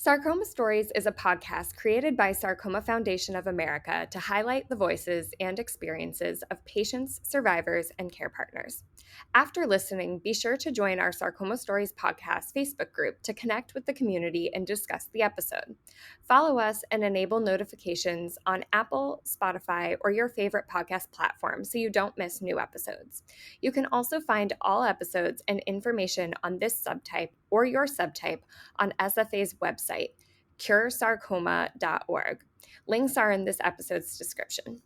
Sarcoma Stories is a podcast created by Sarcoma Foundation of America to highlight the voices and experiences of patients, survivors, and care partners. After listening, be sure to join our Sarcoma Stories podcast Facebook group to connect with the community and discuss the episode. Follow us and enable notifications on Apple, Spotify, or your favorite podcast platform so you don't miss new episodes. You can also find all episodes and information on this subtype or your subtype on SFA's website, curesarcoma.org. Links are in this episode's description.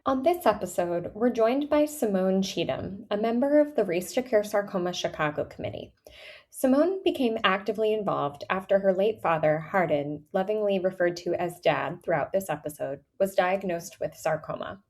On this episode, we're joined by Simone Cheatham, a member of the Race to Cure Sarcoma Chicago Committee. Simone became actively involved after her late father, Hardin, lovingly referred to as Dad throughout this episode, was diagnosed with sarcoma.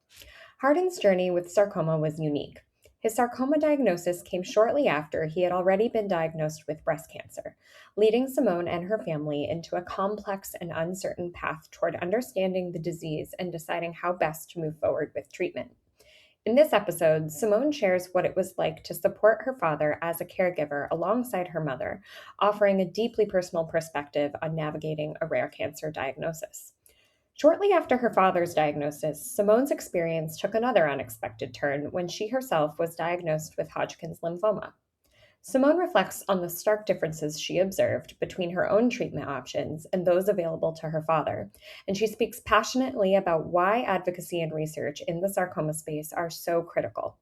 Hardin's journey with sarcoma was unique. His sarcoma diagnosis came shortly after he had already been diagnosed with breast cancer, leading Simone and her family into a complex and uncertain path toward understanding the disease and deciding how best to move forward with treatment. In this episode, Simone shares what it was like to support her father as a caregiver alongside her mother, offering a deeply personal perspective on navigating a rare cancer diagnosis. Shortly after her father's diagnosis, Simone's experience took another unexpected turn when she herself was diagnosed with Hodgkin's lymphoma. Simone reflects on the stark differences she observed between her own treatment options and those available to her father, and she speaks passionately about why advocacy and research in the sarcoma space are so critical.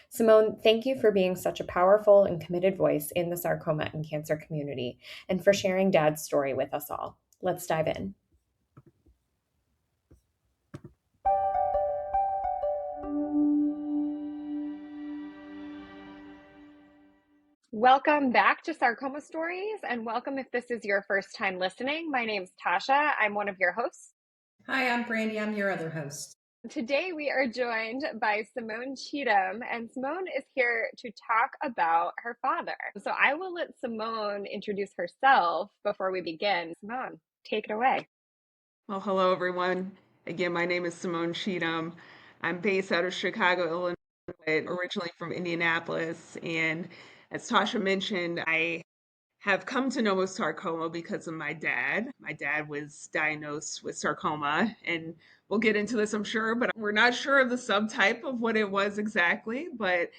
Simone, thank you for being such a powerful and committed voice in the sarcoma and cancer community, and for sharing Dad's story with us all. Let's dive in. Welcome back to Sarcoma Stories, and welcome if this is your first time listening. My name's Tasha. I'm one of your hosts. Hi, I'm Brandy. I'm your other host. Today we are joined by Simone Cheatham, and Simone is here to talk about her father. So I will let Simone introduce herself before we begin. Simone, take it away. Well, hello, everyone. Again, my name is Simone Cheatham. I'm based out of Chicago, Illinois, but originally from Indianapolis. And as Tasha mentioned, I have come to know sarcoma because of my dad. My dad was diagnosed with sarcoma, and we'll get into this, I'm sure, but we're not sure of the subtype of what it was exactly. But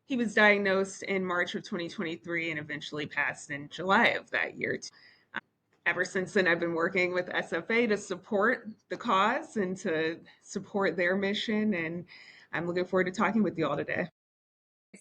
he was diagnosed in March of 2023 and eventually passed in July of that year. Ever since then, I've been working with SFA to support the cause and to support their mission. And I'm looking forward to talking with you all today.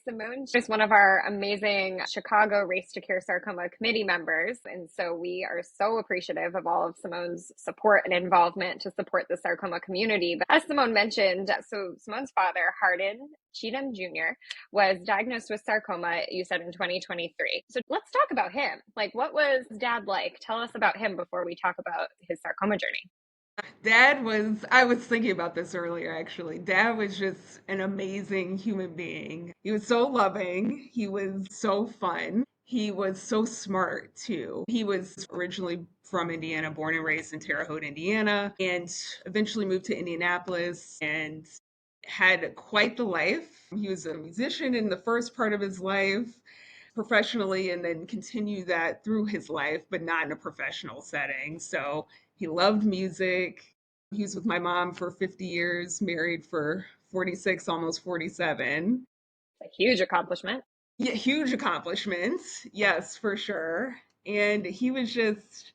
Simone is one of our amazing Chicago Race to Cure Sarcoma Committee members. And so we are so appreciative of all of Simone's support and involvement to support the sarcoma community. But as Simone mentioned, so Simone's father, Hardin Cheatham Jr., was diagnosed with sarcoma, you said, in 2023. So let's talk about him. Like, what was Dad like? Tell us about him before we talk about his sarcoma journey. I was thinking about this earlier actually. Dad was just an amazing human being. He was so loving. He was so fun. He was so smart too. He was originally from Indiana, born and raised in Terre Haute, Indiana, and eventually moved to Indianapolis and had quite the life. He was a musician in the first part of his life professionally and then continued that through his life, but not in a professional setting. So he loved music. He was with my mom for 50 years, married for 46, almost 47. A huge accomplishment. Yeah, huge accomplishment. Yes, for sure. And he was just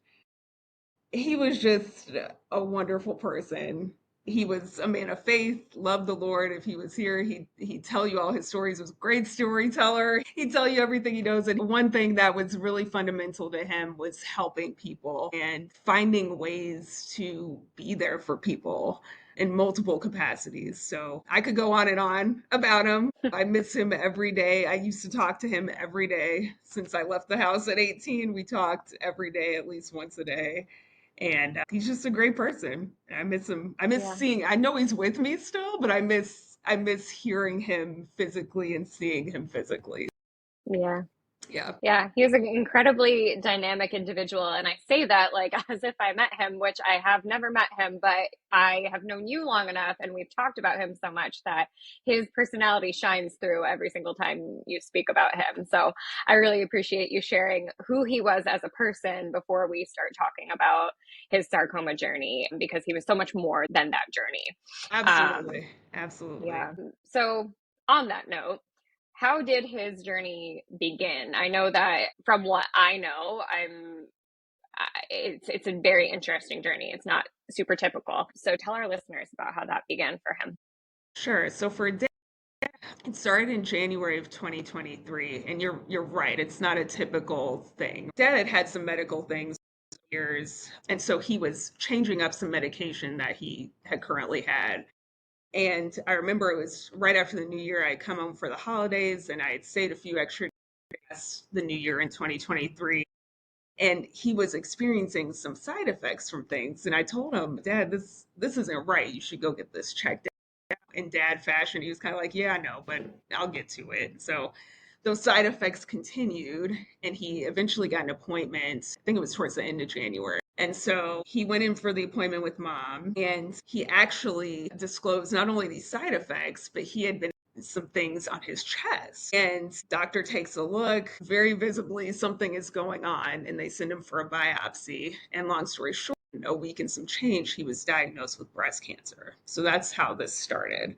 a wonderful person. He was a man of faith, loved the Lord. If he was here, he'd tell you all his stories. He was a great storyteller. He'd tell you everything he knows. And one thing that was really fundamental to him was helping people and finding ways to be there for people in multiple capacities. So I could go on and on about him. I miss him every day. I used to talk to him every day since I left the house at 18. We talked every day, at least once a day. And he's just a great person. I miss him. I miss seeing. I know he's with me still, but I miss hearing him physically and seeing him physically. Yeah. Yeah. Yeah, he is an incredibly dynamic individual. And I say that like as if I met him, which I have never met him, but I have known you long enough and we've talked about him so much that his personality shines through every single time you speak about him. So I really appreciate you sharing who he was as a person before we start talking about his sarcoma journey, because he was so much more than that journey. Um, Absolutely. Absolutely. yeah. So on that note, how did his journey begin? I know that from what I know, it's a very interesting journey. It's not super typical. So tell our listeners about how that began for him. Sure. So for Dad, it started in January of 2023, and you're right. It's not a typical thing. Dad had had some medical things for years, and so he was changing up some medication that he had currently had. And I remember it was right after the new year. I'd come home for the holidays, and I had stayed a few extra days the new year in 2023. And he was experiencing some side effects from things. And I told him, Dad, this isn't right. You should go get this checked out. In dad fashion, he was kind of like, yeah, I know, but I'll get to it. So those side effects continued, and he eventually got an appointment. I think it was towards the end of January. And so he went in for the appointment with mom, and he actually disclosed not only these side effects, but he had been some things on his chest. And doctor takes a look, very visibly something is going on, and they send him for a biopsy. And long story short, a week and some change, he was diagnosed with breast cancer. So that's how this started.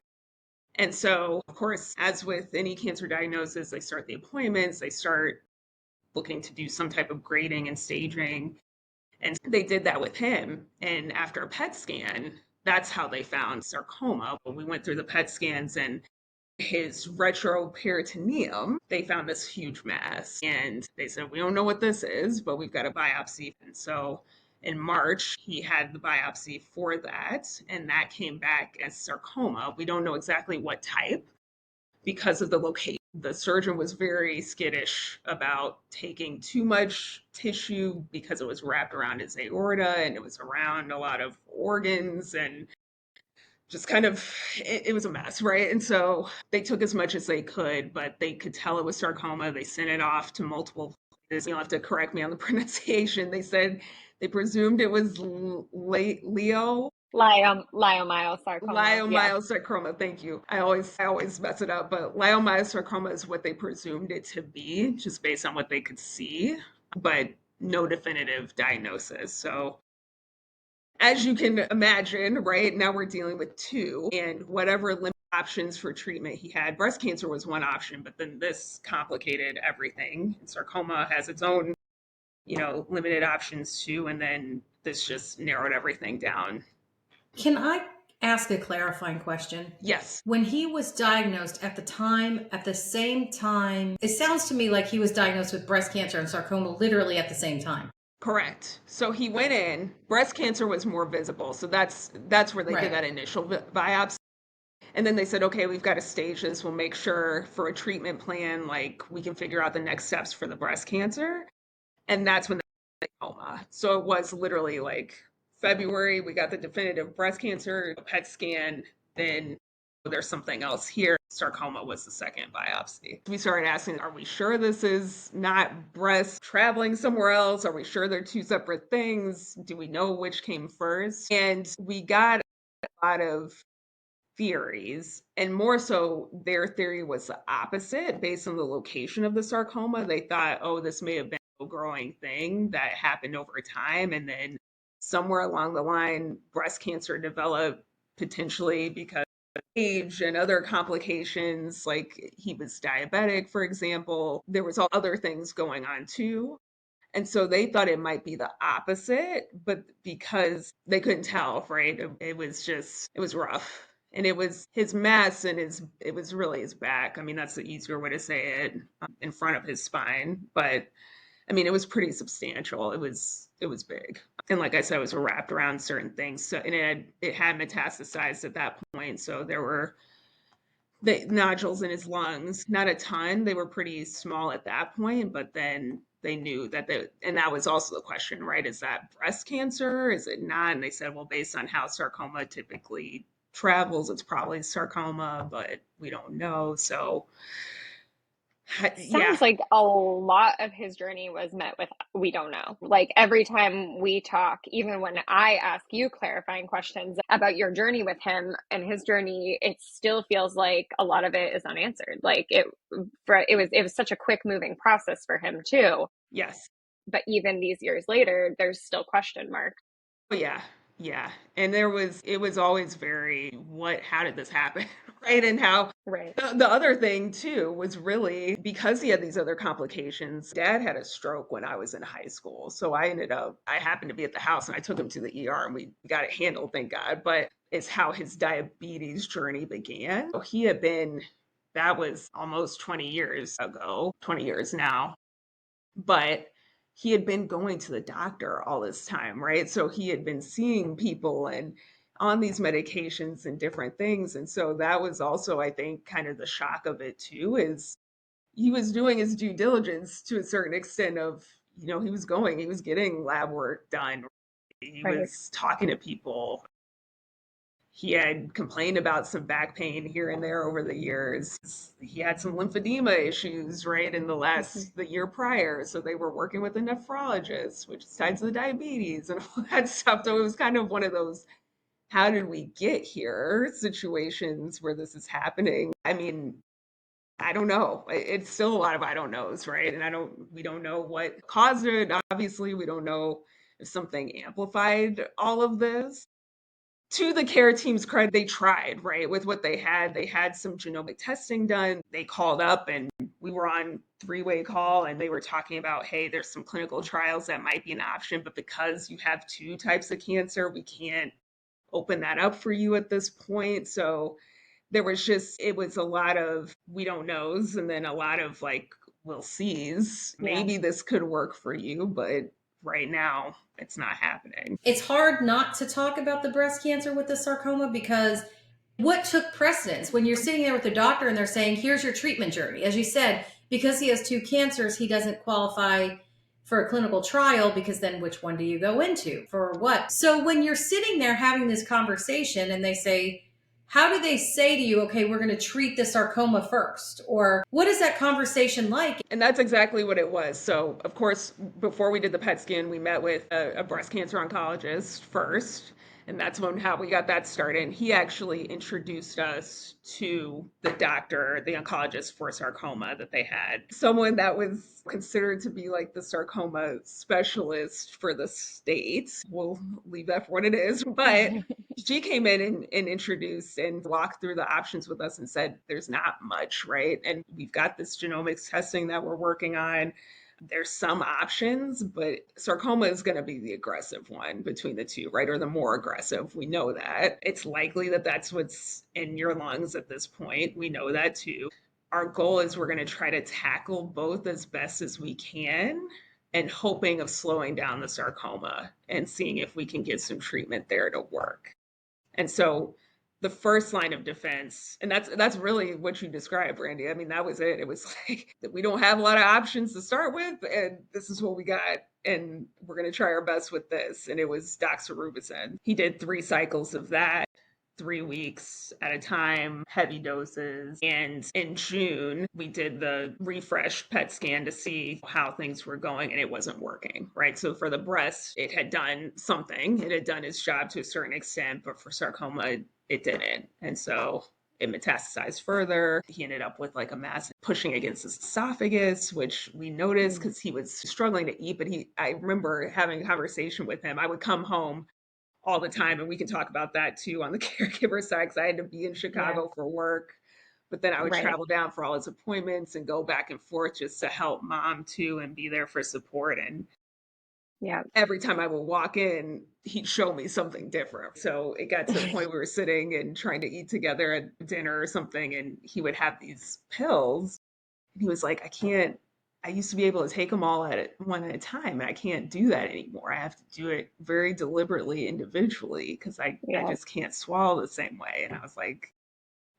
And so, of course, as with any cancer diagnosis, they start the appointments, they start looking to do some type of grading and staging. And they did that with him. And after a PET scan, that's how they found sarcoma. When we went through the PET scans and his retroperitoneum, they found this huge mass. And they said, we don't know what this is, but we've got a biopsy. And so in March, he had the biopsy for that, and that came back as sarcoma. We don't know exactly what type because of the location. The surgeon was very skittish about taking too much tissue because it was wrapped around his aorta and it was around a lot of organs, and just kind of it was a mess, right? And so they took as much as they could, but they could tell it was sarcoma. They sent it off to multiple places. You'll have to correct me on the pronunciation. They said they presumed it was Leo Leiomyosarcoma. Yeah. leiomyosarcoma. Thank you. I always mess it up, but leiomyosarcoma is what they presumed it to be, just based on what they could see, but no definitive diagnosis. So as you can imagine, right now we're dealing with two, and whatever limit options for treatment he had, breast cancer was one option, but then this complicated everything. And sarcoma has its own, limited options too, and then this just narrowed everything down. Can I ask a clarifying question? Yes. When he was diagnosed at the same time, it sounds to me like he was diagnosed with breast cancer and sarcoma literally at the same time. Correct. So he went in, breast cancer was more visible. So that's where they did Right. that initial biopsy. And then they said, okay, we've got to stage this. We'll make sure for a treatment plan, like we can figure out the next steps for the breast cancer. And that's when the coma. So it was literally like February, we got the definitive breast cancer, PET scan, then there's something else here. Sarcoma was the second biopsy. We started asking, are we sure this is not breast traveling somewhere else? Are we sure they're two separate things? Do we know which came first? And we got a lot of theories, and more so their theory was the opposite. Based on the location of the sarcoma, they thought, oh, this may have been a growing thing that happened over time, and then somewhere along the line breast cancer developed, potentially because of age and other complications, like he was diabetic, for example. There was all other things going on too. And so they thought it might be the opposite, but because they couldn't tell, right? It was rough. And it was his mass and it was really his back. I mean, that's the easier way to say it, in front of his spine. But I mean, it was pretty substantial. It was big. And like I said, it was wrapped around certain things. So, and it had metastasized at that point. So there were the nodules in his lungs, not a ton. They were pretty small at that point, but then they knew and that was also the question, right? Is that breast cancer? Is it not? And they said, well, based on how sarcoma typically travels, it's probably sarcoma, but we don't know. So Yeah. Sounds like a lot of his journey was met with, we don't know. Like every time we talk, even when I ask you clarifying questions about your journey with him and his journey, it still feels like a lot of it is unanswered. Like it was such a quick moving process for him too. Yes. But even these years later, there's still question marks. Oh, yeah. Yeah. And it was always very, how did this happen? Right. And how Right. the other thing too was really because he had these other complications. Dad had a stroke when I was in high school. So I happened to be at the house and I took him to the ER and we got it handled, thank God. But it's how his diabetes journey began. So that was almost 20 years ago, 20 years now. But he had been going to the doctor all this time, right? So he had been seeing people and on these medications and different things. And so that was also, I think, kind of the shock of it too, is he was doing his due diligence to a certain extent of, he was getting lab work done. He Right. was talking to people. He had complained about some back pain here and there over the years. He had some lymphedema issues, right, Mhm. the year prior. So they were working with a nephrologist, which is tied to the diabetes and all that stuff. So it was kind of one of those, how did we get here situations where this is happening? I mean, I don't know. It's still a lot of I don't knows, right? And we don't know what caused it. Obviously, we don't know if something amplified all of this. To the care team's credit, they tried, right? With what they had. They had some genomic testing done. They called up and we were on three-way call and they were talking about, hey, there's some clinical trials that might be an option, but because you have two types of cancer, we can't open that up for you at this point. So it was a lot of we don't knows and then a lot of like, we'll sees. Yeah. Maybe this could work for you, but right now it's not happening. It's hard not to talk about the breast cancer with the sarcoma because what took precedence when you're sitting there with the doctor and they're saying, here's your treatment journey? As you said, because he has two cancers, he doesn't qualify for a clinical trial because then which one do you go into for what? So when you're sitting there having this conversation and they say, how do they say to you, okay, we're going to treat the sarcoma first? Or what is that conversation like? And that's exactly what it was. So, of course, before we did the PET scan, we met with a breast cancer oncologist first. And that's how we got that started. He actually introduced us to the doctor, the oncologist for sarcoma that they had. Someone that was considered to be like the sarcoma specialist for the state. We'll leave that for what it is. But she came in and introduced and walked through the options with us and said, there's not much, right? And we've got this genomics testing that we're working on. There's some options, but sarcoma is going to be the aggressive one between the two, right? Or the more aggressive. We know that. It's likely that that's what's in your lungs at this point. We know that too. Our goal is we're going to try to tackle both as best as we can and hoping of slowing down the sarcoma and seeing if we can get some treatment there to work. And so the first line of defense, and that's really what you described, Randy. I mean, that was it. It was like we don't have a lot of options to start with, and this is what we got. And we're going to try our best with this. And it was doxorubicin. He did 3 cycles of that, 3 weeks at a time, heavy doses. And in June, we did the refresh PET scan to see how things were going, and it wasn't working, right? So for the breast, it had done something, it had done its job to a certain extent, but for sarcoma, it didn't. And so it metastasized further. He ended up with like a mass pushing against his esophagus, which we noticed because he was struggling to eat. But I remember having a conversation with him. I would come home all the time, and we can talk about that too on the caregiver side because I had to be in Yeah. Chicago for work. But then I would Right. travel down for all his appointments and go back and forth just to help mom too and be there for support. And Yeah. every time I would walk in, he'd show me something different. So it got to the point we were sitting and trying to eat together at dinner or something, and he would have these pills. And he was like, I used to be able to take them all one at a time, and I can't do that anymore. I have to do it very deliberately, individually, because I Yeah. just can't swallow the same way. And I was like,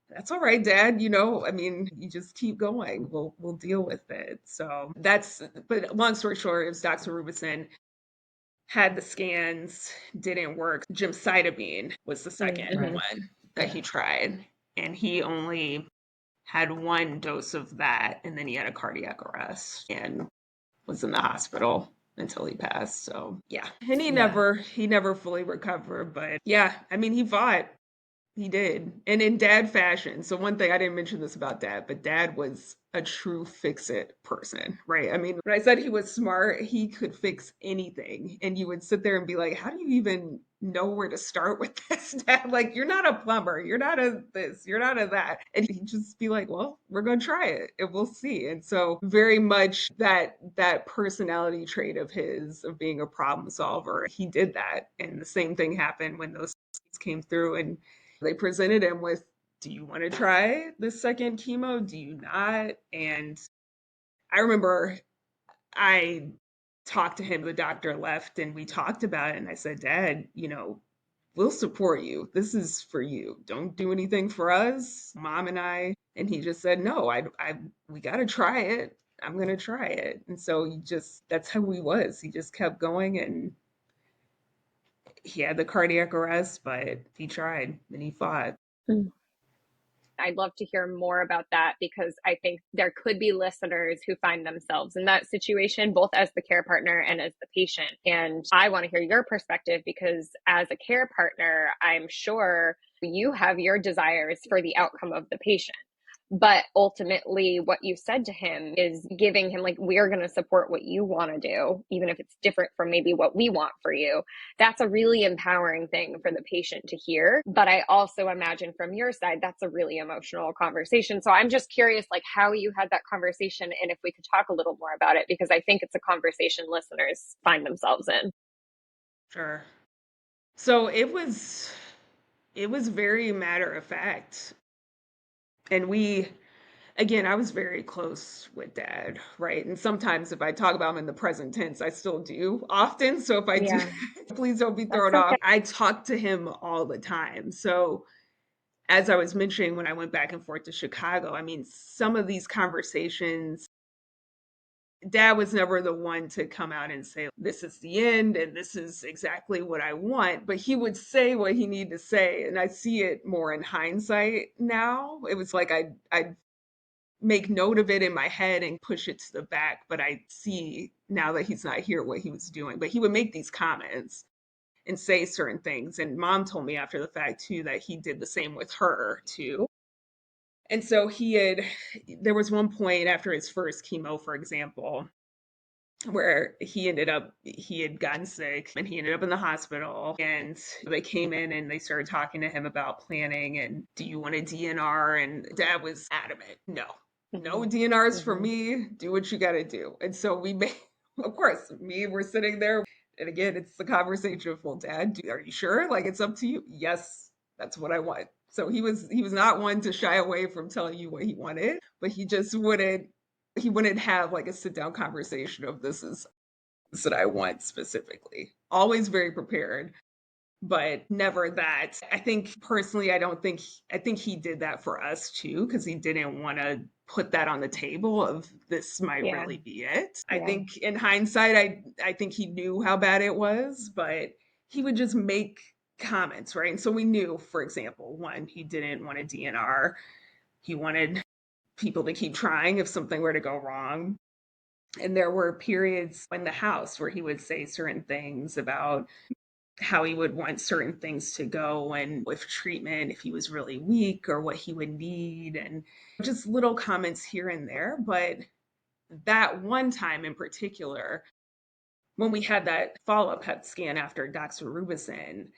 that's all right, Dad. I mean, you just keep going. We'll deal with it. So but long story short, it was doxorubicin. Had the scans, didn't work. Gemcitabine was the second Mm-hmm. one that he tried. And he only had one dose of that, and then he had a cardiac arrest and was in the hospital until he passed. So yeah. And he never fully recovered. But yeah, I mean, he fought. He did. And in dad fashion. So one thing, I didn't mention this about dad, but dad was a true fix-it person, right? I mean, when I said he was smart, he could fix anything. And you would sit there and be like, how do you even know where to start with this, dad? Like, you're not a plumber. You're not a this. You're not a that. And he'd just be like, well, we're going to try it and we'll see. And so very much that personality trait of his, of being a problem solver, he did that. And the same thing happened when those came through, and they presented him with, do you want to try the second chemo? Do you not? And I remember I talked to him, the doctor left, and we talked about it. And I said, Dad, we'll support you. This is for you. Don't do anything for us, Mom and I. And he just said, no, we got to try it. I'm going to try it. And so that's how he was. He just kept going, and he had the cardiac arrest, but he tried and he fought. I'd love to hear more about that, because I think there could be listeners who find themselves in that situation, both as the care partner and as the patient. And I want to hear your perspective, because as a care partner, I'm sure you have your desires for the outcome of the patient. But ultimately, what you said to him is giving him, like, we're going to support what you want to do, even if it's different from maybe what we want for you. That's a really empowering thing for the patient to hear. But I also imagine from your side, that's a really emotional conversation. So I'm just curious, like, how you had that conversation, and if we could talk a little more about it, because I think it's a conversation listeners find themselves in. Sure. So it was very matter of fact. And I was very close with dad, right? And sometimes if I talk about him in the present tense, I still do often. So if I do, Yeah, please don't be that's thrown okay. off. I talk to him all the time. So as I was mentioning, when I went back and forth to Chicago, I mean, some of these conversations, dad was never the one to come out and say, this is the end and this is exactly what I want. But he would say what he needed to say. And I see it more in hindsight now. It was like I'd make note of it in my head and push it to the back. But I see now that he's not here what he was doing. But he would make these comments and say certain things. And mom told me after the fact, too, that he did the same with her, too. And so there was one point after his first chemo, for example, where he had gotten sick and he ended up in the hospital, and they came in and they started talking to him about planning and, do you want a DNR? And dad was adamant, no DNRs for me, do what you got to do. And so we made, of course, we're sitting there, and again, it's the conversation of, well, dad, are you sure? Like, it's up to you. Yes, that's what I want. So he was not one to shy away from telling you what he wanted, but he wouldn't have like a sit down conversation of, this is what I want specifically. Always very prepared, but never that. I think personally, I think he did that for us too, because he didn't want to put that on the table of, this might Yeah. really be it. I Yeah. think in hindsight, I think he knew how bad it was, but he would just make comments, right? And so we knew, for example, one, he didn't want a DNR. He wanted people to keep trying if something were to go wrong. And there were periods in the house where he would say certain things about how he would want certain things to go, and with treatment, if he was really weak or what he would need, and just little comments here and there. But that one time in particular, when we had that follow-up PET scan after Dr. Rubison,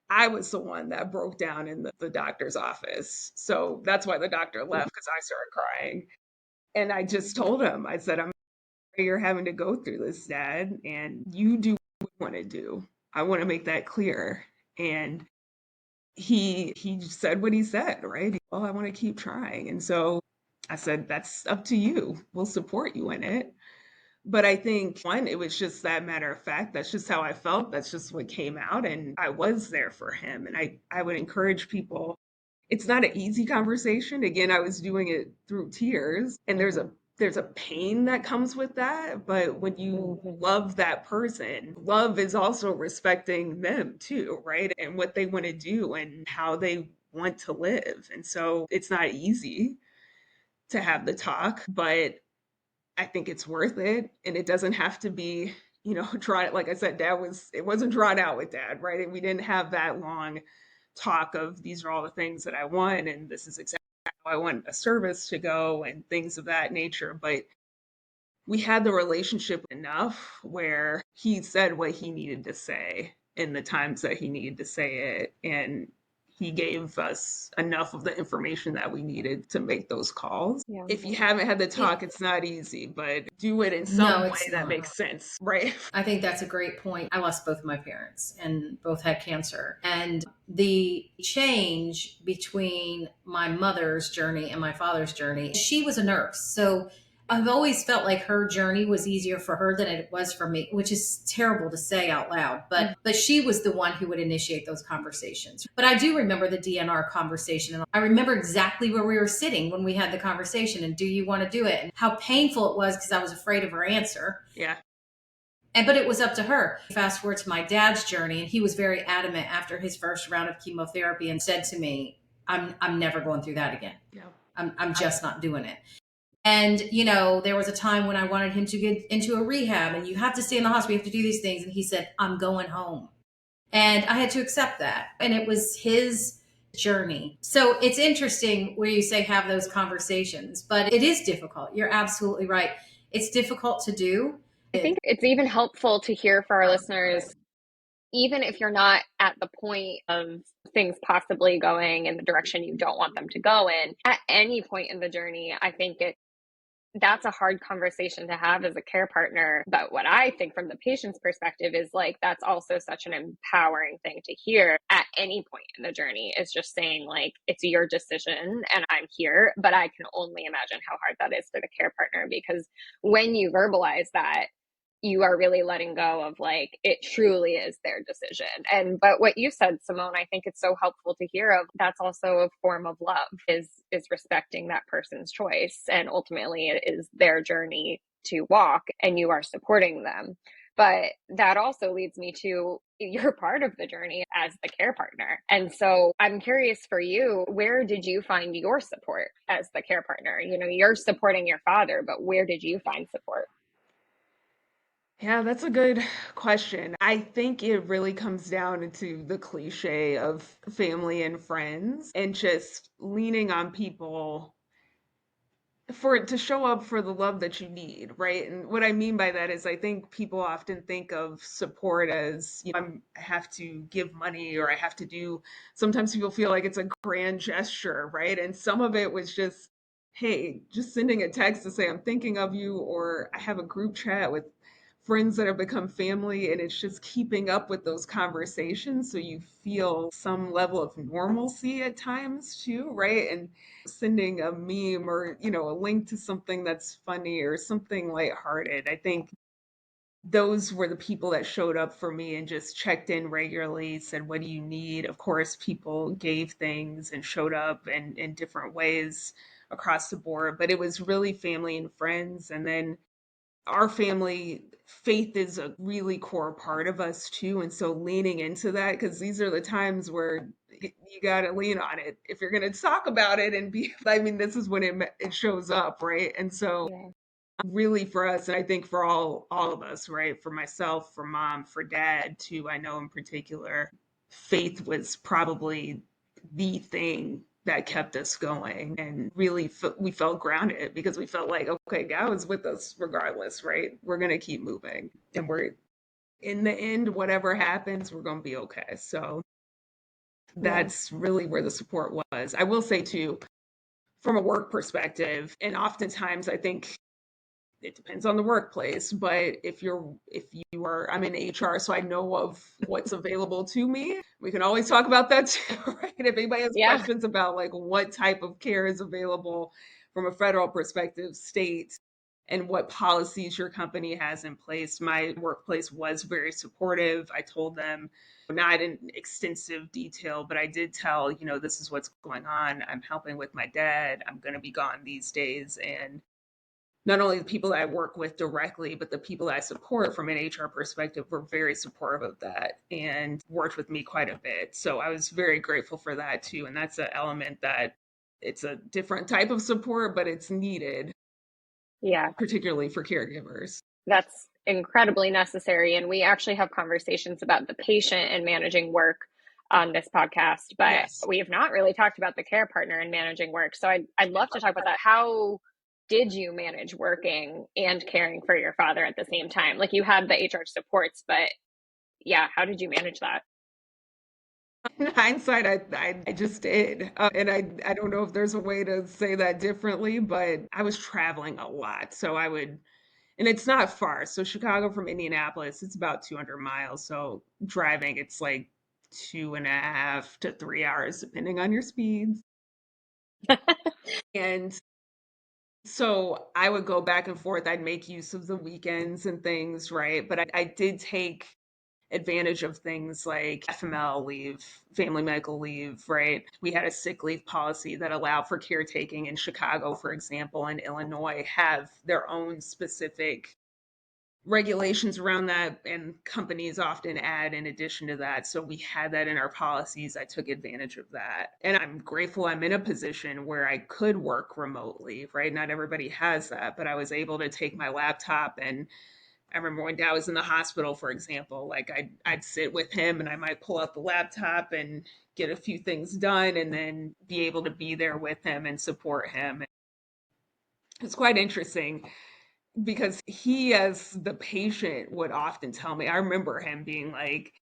I was the one that broke down in the doctor's office. So that's why the doctor left, because I started crying. And I just told him, I said, I'm sorry you're having to go through this, Dad, and you do what you want to do. I want to make that clear. And he said what he said, right? Well, I want to keep trying. And so I said, that's up to you. We'll support you in it. But I think, one, it was just that matter of fact. That's just how I felt. That's just what came out. And I was there for him. And I would encourage people. It's not an easy conversation. Again, I was doing it through tears. And there's a pain that comes with that. But when you love that person, love is also respecting them too, right? And what they want to do and how they want to live. And so it's not easy. to have the talk, but I think it's worth it. And it doesn't have to be, drawn, like I said, it wasn't drawn out with dad, right? And we didn't have that long talk of these are all the things that I want, and this is exactly how I want a service to go, and things of that nature. But we had the relationship enough where he said what he needed to say in the times that he needed to say it. And he gave us enough of the information that we needed to make those calls. Yeah. If you haven't had the talk, it's not easy, but do it in some No, way it's that not. makes sense, right? I think that's a great point. I lost both of my parents and both had cancer. And the change between my mother's journey and my father's journey, she was a nurse. So I've always felt like her journey was easier for her than it was for me, which is terrible to say out loud. But she was the one who would initiate those conversations. But I do remember the DNR conversation, and I remember exactly where we were sitting when we had the conversation. And do you want to do it? And how painful it was because I was afraid of her answer. Yeah. But it was up to her. Fast forward to my dad's journey, and he was very adamant after his first round of chemotherapy and said to me, I'm never going through that again. Yeah. I'm just not doing it. And, there was a time when I wanted him to get into a rehab, and you have to stay in the hospital, you have to do these things. And he said, I'm going home. And I had to accept that. And it was his journey. So it's interesting where you say have those conversations, but it is difficult. You're absolutely right. It's difficult to do. I think it's even helpful to hear for our listeners, even if you're not at the point of things possibly going in the direction you don't want them to go in, at any point in the journey, I think that's a hard conversation to have as a care partner. But what I think from the patient's perspective is like, that's also such an empowering thing to hear at any point in the journey, is just saying like, it's your decision and I'm here. But I can only imagine how hard that is for the care partner, because when you verbalize that, you are really letting go of like, it truly is their decision. But what you said, Simone, I think it's so helpful to hear of. That's also a form of love, is respecting that person's choice. And ultimately it is their journey to walk, and you are supporting them. But that also leads me to, you're part of the journey as the care partner. And so I'm curious for you, where did you find your support as the care partner? You're supporting your father, but where did you find support? Yeah, that's a good question. I think it really comes down to the cliche of family and friends, and just leaning on people for it to show up for the love that you need, right? And what I mean by that is I think people often think of support as, I have to give money, or I have to do, sometimes people feel like it's a grand gesture, right? And some of it was just, hey, just sending a text to say I'm thinking of you, or I have a group chat with friends that have become family, and it's just keeping up with those conversations so you feel some level of normalcy at times too, right? And sending a meme, or a link to something that's funny or something lighthearted. I think those were the people that showed up for me and just checked in regularly, said, what do you need? Of course, people gave things and showed up in different ways across the board, but it was really family and friends. And then our family, faith is a really core part of us too. And so leaning into that, because these are the times where you got to lean on it if you're going to talk about it and be, I mean, this is when it shows up, right? And so Yeah. really for us, and I think for all of us, right? For myself, for mom, for dad too, I know in particular, faith was probably the thing that kept us going, and really we felt grounded because we felt like, okay, God is with us regardless, right? We're going to keep moving, and we're, in the end, whatever happens, we're going to be okay. So that's really where the support was. I will say too, from a work perspective, and oftentimes I think it depends on the workplace, but if you are, I'm in HR, so I know of what's available to me. We can always talk about that too, right? If anybody has Yeah. questions about like what type of care is available from a federal perspective, state, and what policies your company has in place. My workplace was very supportive. I told them, not in extensive detail, but I did tell, this is what's going on. I'm helping with my dad. I'm going to be gone these days. And not only the people that I work with directly, but the people that I support from an HR perspective were very supportive of that and worked with me quite a bit. So I was very grateful for that too. And that's an element that It's a different type of support, but it's needed, Yeah, particularly for caregivers. that's incredibly necessary. And we actually have conversations about the patient and managing work on this podcast, but Yes. we have not really talked about the care partner and managing work. So I'd love to talk about that. How did you manage working and caring for your father at the same time? Like you had the HR supports, but yeah, how did you manage that? In hindsight, I just did. And I don't know if there's a way to say that differently, but I was traveling a lot. So I would, and it's not far. So Chicago from Indianapolis, it's about 200 miles. So driving, it's like 2.5 to 3 hours, depending on your speeds. And so I would go back and forth. I'd make use of the weekends and things, right? But I did take advantage of things like FML leave, family medical leave, right? We had a sick leave policy that allowed for caretaking in Chicago, for example, and Illinois have their own specific regulations around that, and companies often add in addition to that. So we had that in our policies. I took advantage of that. And I'm grateful I'm in a position where I could work remotely, right? Not everybody has that, but I was able to take my laptop. And I remember when Dad was in the hospital, for example, like I'd sit with him and I might pull out the laptop and get a few things done and then be able to be there with him and support him. It's quite interesting because he, as the patient, would often tell me, I remember him being like,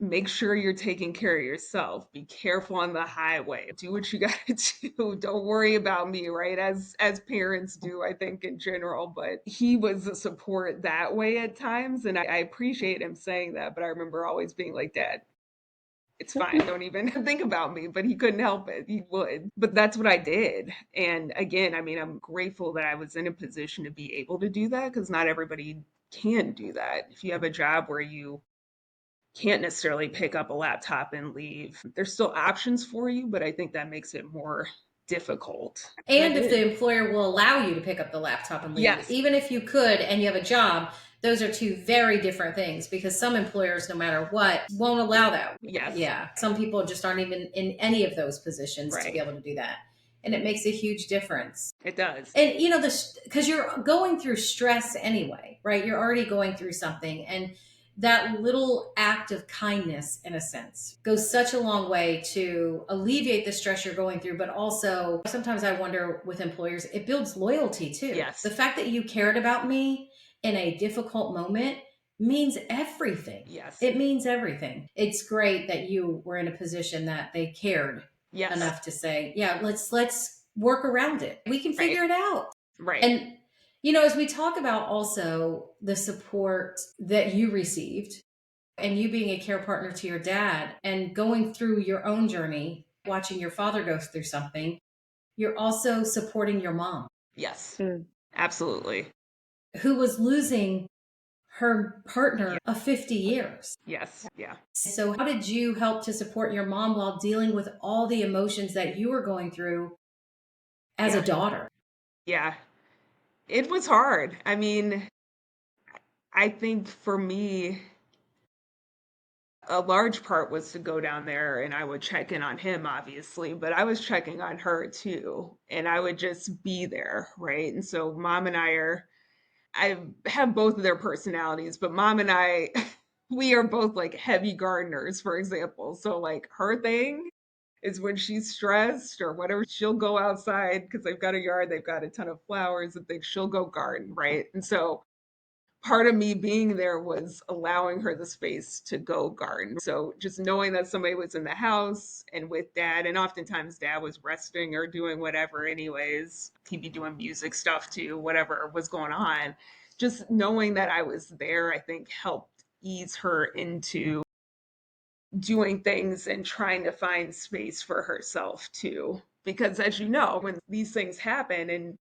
make sure you're taking care of yourself. Be careful on the highway. Do what you got to do. Don't worry about me, right? As parents do, I think in general. But he was a support that way at times, and I appreciate him saying that. But I remember always being like, Dad, it's fine. Don't even think about me. But he couldn't help it. He would. But that's what I did. And again, I mean, I'm grateful that I was in a position to be able to do that because not everybody can do that. If you have a job where you can't necessarily pick up a laptop and leave, there's still options for you, but I think that makes it more difficult. And if the employer will allow you to pick up the laptop and leave, Yes. even if you could and you have a job, those are two very different things because some employers, no matter what, won't allow that. Yes. Yeah. Some people just aren't even in any of those positions to Right. be able to do that. And it makes a huge difference. It does. And, you know, this because you're going through stress anyway, right? You're already going through something. And that little act of kindness, in a sense, goes such a long way to alleviate the stress you're going through. But also, sometimes I wonder with employers, it builds loyalty too. Yes. The fact that you cared about me in a difficult moment means everything. Yes. It means everything. It's great that you were in a position that they cared Yes. enough to say, yeah, let's work around it. We can figure it out. Right. And you know, as we talk about also the support that you received and you being a care partner to your dad and going through your own journey, watching your father go through something, you're also supporting your mom. Yes. Mm. Absolutely. Who was losing her partner of 50 years. Yes. Yeah. So how did you help to support your mom while dealing with all the emotions that you were going through as a daughter? Yeah. It was hard. I mean, I think for me, a large part was to go down there and I would check in on him, obviously, but I was checking on her too. And I would just be there, right? And so mom and I have both of their personalities, but mom and I, we are both like heavy gardeners, for example. So, like, her thing is when she's stressed or whatever, she'll go outside because they've got a yard, they've got a ton of flowers and things, she'll go garden, right? And so, part of me being there was allowing her the space to go garden. So just knowing that somebody was in the house and with dad, and oftentimes dad was resting or doing whatever, anyways, he'd be doing music stuff too, whatever was going on. Just knowing that I was there, I think helped ease her into doing things and trying to find space for herself too. Because as you know, when these things happen and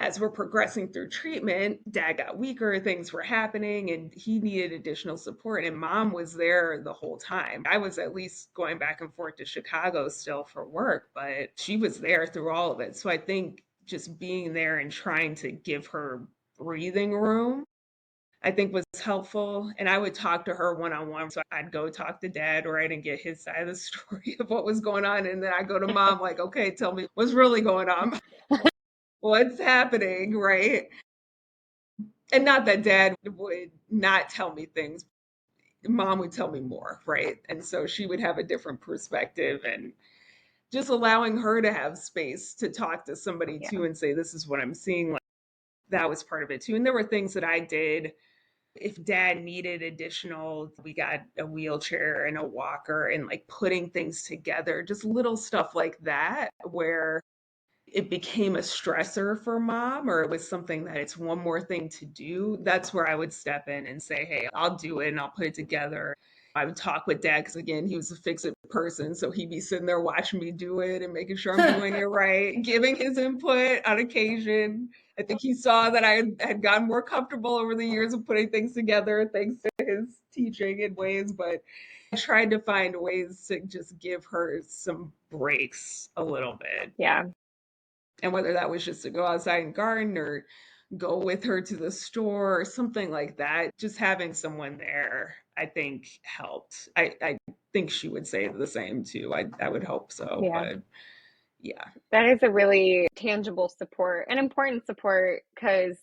as we're progressing through treatment, dad got weaker, things were happening, and he needed additional support. And mom was there the whole time. I was at least going back and forth to Chicago still for work, but she was there through all of it. So I think just being there and trying to give her breathing room I think was helpful. And I would talk to her one on one. So I'd go talk to dad, right, and get his side of the story of what was going on. And then I go to mom, like, okay, tell me what's really going on. What's happening, right? And not that dad would not tell me things. Mom would tell me more, right? And so she would have a different perspective, and just allowing her to have space to talk to somebody Yeah. too and say, this is what I'm seeing. Like, that was part of it too. And there were things that I did. If dad needed additional, we got a wheelchair and a walker, and like putting things together, just little stuff like that, where it became a stressor for mom, or it was something that it's one more thing to do. That's where I would step in and say, hey, I'll do it and I'll put it together. I would talk with dad because, again, he was a fix it person. So he'd be sitting there watching me do it and making sure I'm doing it right, giving his input on occasion. I think he saw that I had gotten more comfortable over the years of putting things together thanks to his teaching in ways. But I tried to find ways to just give her some breaks a little bit. Yeah. And whether that was just to go outside and garden or go with her to the store or something like that, just having someone there, I think helped. I think she would say the same too. I would hope so. Yeah. But yeah. That is a really tangible support, an important support, because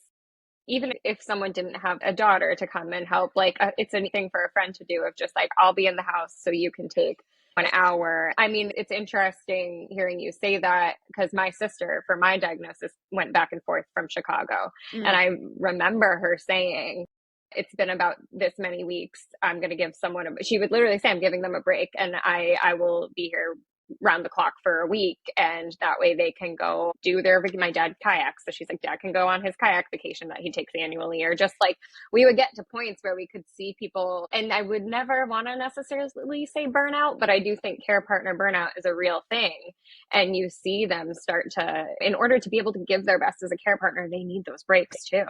even if someone didn't have a daughter to come and help, like it's anything for a friend to do of just like, I'll be in the house so you can take 1 hour. I mean, it's interesting hearing you say that because my sister, for my diagnosis, went back and forth from Chicago. And I remember her saying, it's been about this many weeks. I'm going to give someone she would literally say, I'm giving them a break and I will be here round the clock for a week, and that way they can go do my dad kayaks, so she's like, dad can go on his kayak vacation that he takes annually, or just like we would get to points where we could see people. And I would never want to necessarily say burnout, but I do think care partner burnout is a real thing, and you see them start to, in order to be able to give their best as a care partner, they need those breaks too.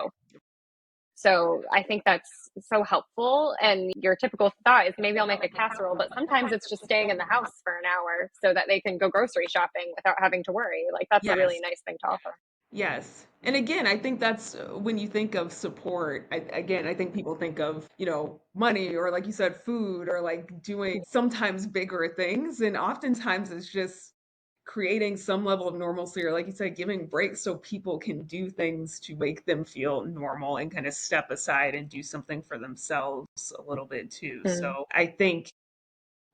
So I think that's so helpful. And your typical thought is, maybe I'll make a casserole, but sometimes it's just staying in the house for an hour so that they can go grocery shopping without having to worry. Like, that's a really Yes. nice thing to offer. Yes. And again, I think that's when you think of support. I think people think of, money, or like you said, food, or like doing sometimes bigger things. And oftentimes it's just creating some level of normalcy, or like you said, giving breaks so people can do things to make them feel normal and kind of step aside and do something for themselves a little bit too. Mm. So I think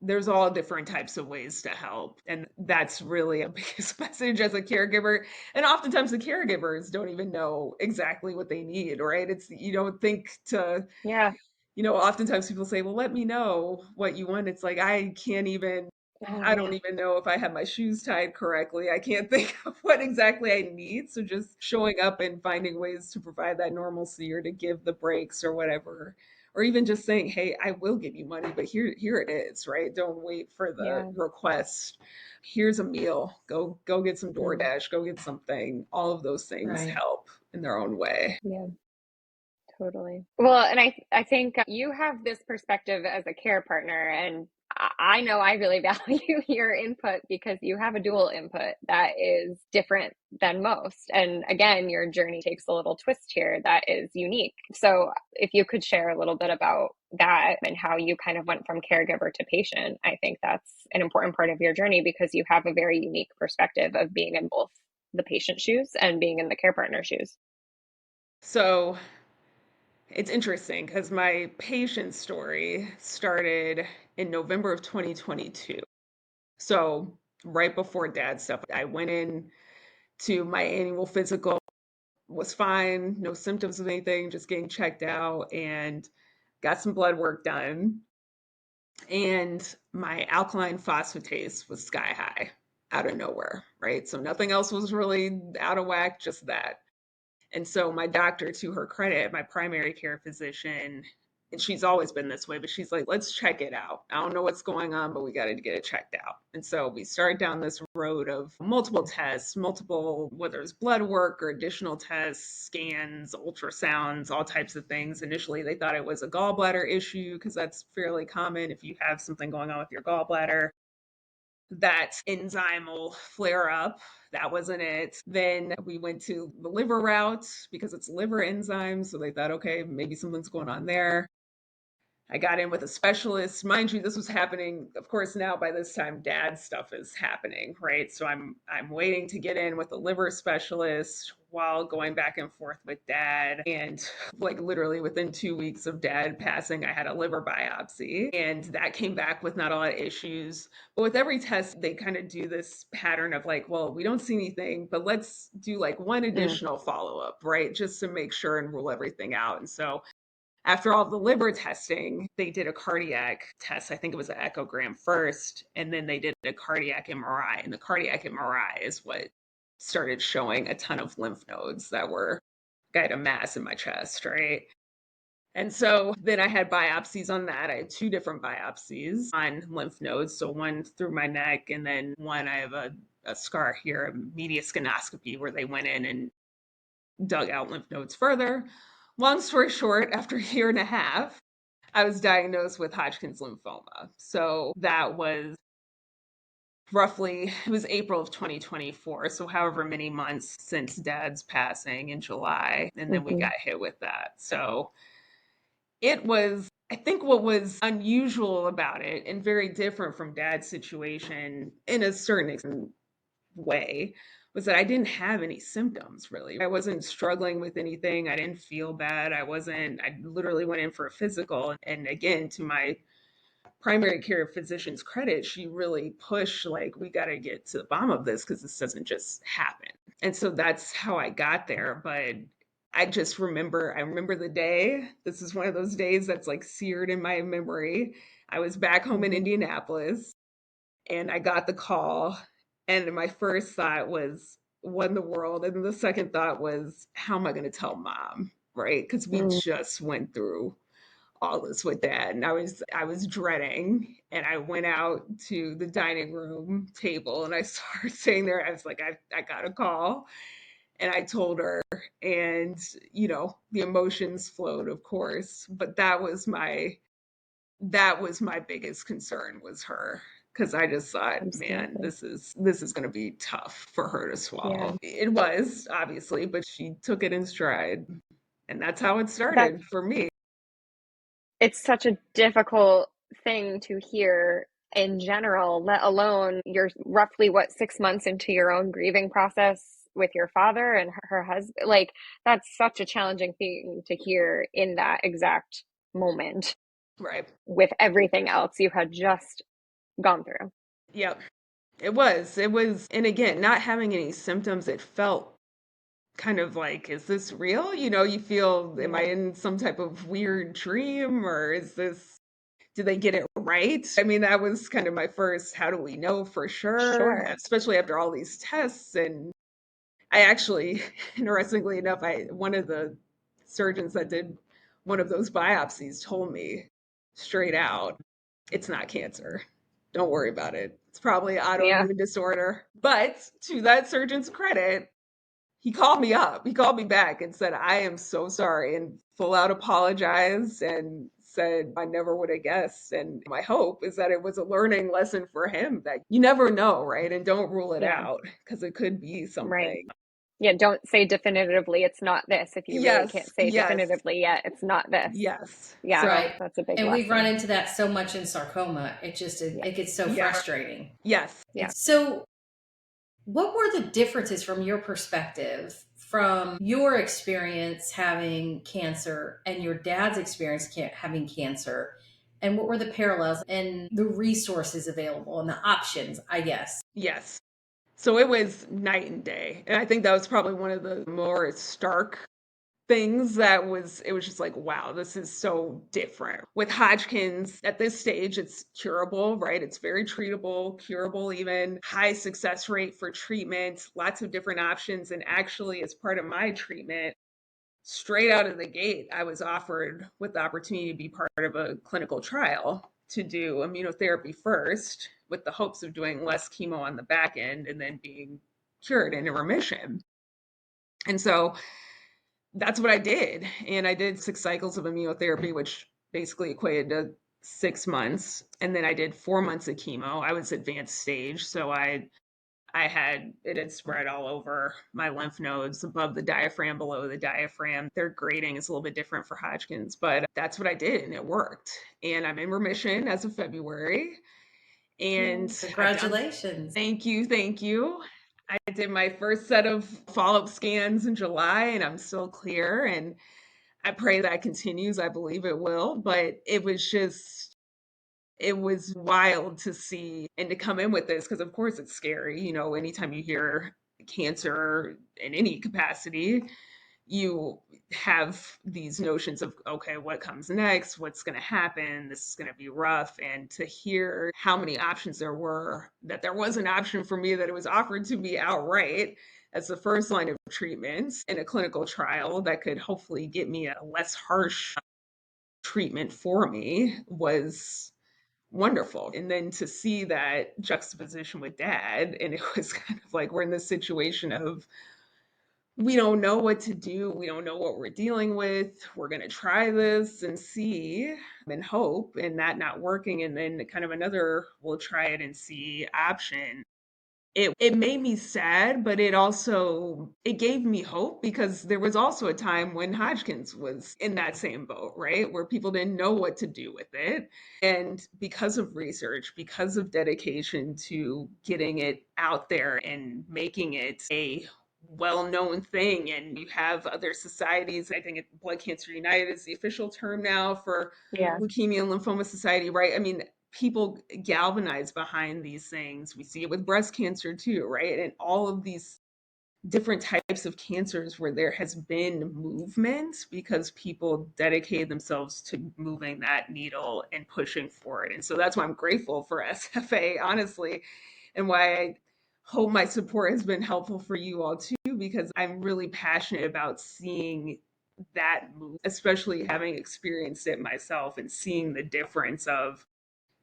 there's all different types of ways to help. And that's really a biggest message as a caregiver. And oftentimes the caregivers don't even know exactly what they need, right? It's, you don't think to, Yeah. oftentimes people say, well, let me know what you want. It's like, Oh, I don't yeah. even know if I have my shoes tied correctly. I can't think of what exactly I need. So just showing up and finding ways to provide that normalcy, or to give the breaks or whatever, or even just saying, hey, I will give you money, but here it is, right? Don't wait for the Yeah. request. Here's a meal. Go get some Mm. DoorDash, go get something. All of those things Right. help in their own way. Yeah. Totally. Well, and I think you have this perspective as a care partner, and I know I really value your input because you have a dual input that is different than most. And again, your journey takes a little twist here that is unique. So if you could share a little bit about that and how you kind of went from caregiver to patient, I think that's an important part of your journey because you have a very unique perspective of being in both the patient shoes and being in the care partner shoes. So it's interesting because my patient story started in November of 2022. So right before dad stuff, I went in to my annual physical, was fine, no symptoms of anything, just getting checked out, and got some blood work done. And my alkaline phosphatase was sky high out of nowhere, right? So nothing else was really out of whack, just that. And so my doctor, to her credit, my primary care physician, and she's always been this way, but she's like, let's check it out. I don't know what's going on, but we got to get it checked out. And so we started down this road of multiple tests, whether it's blood work or additional tests, scans, ultrasounds, all types of things. Initially, they thought it was a gallbladder issue because that's fairly common if you have something going on with your gallbladder. that enzymal flare up. That wasn't it. Then we went to the liver route because it's liver enzymes. So they thought, okay, maybe something's going on there. I got in with a specialist. Mind you, this was happening, of course, now by this time dad's stuff is happening, right? So I'm waiting to get in with a liver specialist while going back and forth with dad. And like literally within 2 weeks of dad passing, I had a liver biopsy and that came back with not a lot of issues. But with every test, they kind of do this pattern of like, well, we don't see anything, but let's do like one additional follow-up, right? Just to make sure and rule everything out. And so after all the liver testing, they did a cardiac test. I think it was an echogram first, and then they did a cardiac MRI. And the cardiac MRI is what started showing a ton of lymph nodes that were, I had a mass in my chest, right? And so then I had biopsies on that. I had 2 different biopsies on lymph nodes. So one through my neck, and then one I have a scar here, a mediastinoplasty, where they went in and dug out lymph nodes further. Long story short, after a year and a half, I was diagnosed with Hodgkin's lymphoma. So that was it was April of 2024. So however many months since dad's passing in July. And then we got hit with that. So it was, I think what was unusual about it and very different from dad's situation in a certain way was that I didn't have any symptoms really. I wasn't struggling with anything. I didn't feel bad. I literally went in for a physical. And again, to my primary care physician's credit, she really pushed, like, we got to get to the bottom of this because this doesn't just happen. And so that's how I got there. But I remember the day. This is one of those days that's like seared in my memory. I was back home in Indianapolis and I got the call. And my first thought was, what in the world? And the second thought was, how am I going to tell mom? Right? Because we just went through all this with dad. And I was dreading. And I went out to the dining room table and I saw her sitting there. I was like, I got a call. And I told her, and the emotions flowed, of course. But that was my biggest concern, was her, because I just thought, man, this is going to be tough for her to swallow. It was, obviously, but she took it in stride, and that's how it started for me. It's such a difficult thing to hear in general, let alone you're roughly 6 months into your own grieving process with your father and her husband. Like, that's such a challenging thing to hear in that exact moment, Right, with everything else you had just gone through. Yep. It was, and again, not having any symptoms, it felt kind of like, is this real? You feel, am I in some type of weird dream, or did they get it right? I mean, that was kind of my first, how do we know for sure? Especially after all these tests. And I actually, interestingly enough, one of the surgeons that did one of those biopsies told me straight out, it's not cancer. Don't worry about it. It's probably autoimmune disorder. But to that surgeon's credit, he called me up. He called me back and said, I am so sorry, and full out apologized and said, I never would have guessed. And my hope is that it was a learning lesson for him, that you never know, right? And don't rule it out, because it could be something. Right. Yeah, don't say definitively it's not this if you really can't say definitively yet it's not this. Yes. Yeah, right. That's a big and lesson. We've run into that so much in sarcoma. It gets so frustrating. Yes. So what were the differences from your perspective, from your experience having cancer and your dad's experience having cancer? And what were the parallels and the resources available and the options, I guess? Yes. So it was night and day. And I think that was probably one of the more stark things. It was just like, wow, this is so different. With Hodgkin's, at this stage, it's curable, right? It's very treatable, curable even, high success rate for treatment, lots of different options. And actually, as part of my treatment, straight out of the gate, I was offered with the opportunity to be part of a clinical trial to do immunotherapy first, with the hopes of doing less chemo on the back end and then being cured and in remission. And so that's what I did. And I did 6 cycles of immunotherapy, which basically equated to 6 months, and then I did 4 months of chemo. I was advanced stage, so I had it had spread all over my lymph nodes, above the diaphragm, below the diaphragm. Their grading is a little bit different for Hodgkin's, but that's what I did, and it worked. And I'm in remission as of February. And Congratulations. Thank you, thank you. I did my first set of follow-up scans in July, and I'm still clear. And I pray that continues. I believe it will. But it was wild to see and to come in with this, because of course it's scary. Anytime you hear cancer in any capacity, you have these notions of, okay, what comes next? What's going to happen? This is going to be rough. And to hear how many options there were, that there was an option for me, that it was offered to me outright as the first line of treatment in a clinical trial that could hopefully get me a less harsh treatment for me, was wonderful. And then to see that juxtaposition with Dad, and it was kind of like, we're in this situation of, we don't know what to do. We don't know what we're dealing with. We're going to try this and see and hope, and that not working. And then kind of another, we'll try it and see option. It made me sad, but it gave me hope, because there was also a time when Hodgkin's was in that same boat, right? Where people didn't know what to do with it. And because of research, because of dedication to getting it out there and making it a well-known thing, and you have other societies. I think Blood Cancer United is the official term now for Yeah. Leukemia and Lymphoma Society, right? I mean, people galvanize behind these things. We see it with breast cancer too, right? And all of these different types of cancers where there has been movement, because people dedicated themselves to moving that needle and pushing for it. And so that's why I'm grateful for SFA, honestly, and why I hope my support has been helpful for you all too, because I'm really passionate about seeing that move, especially having experienced it myself and seeing the difference of,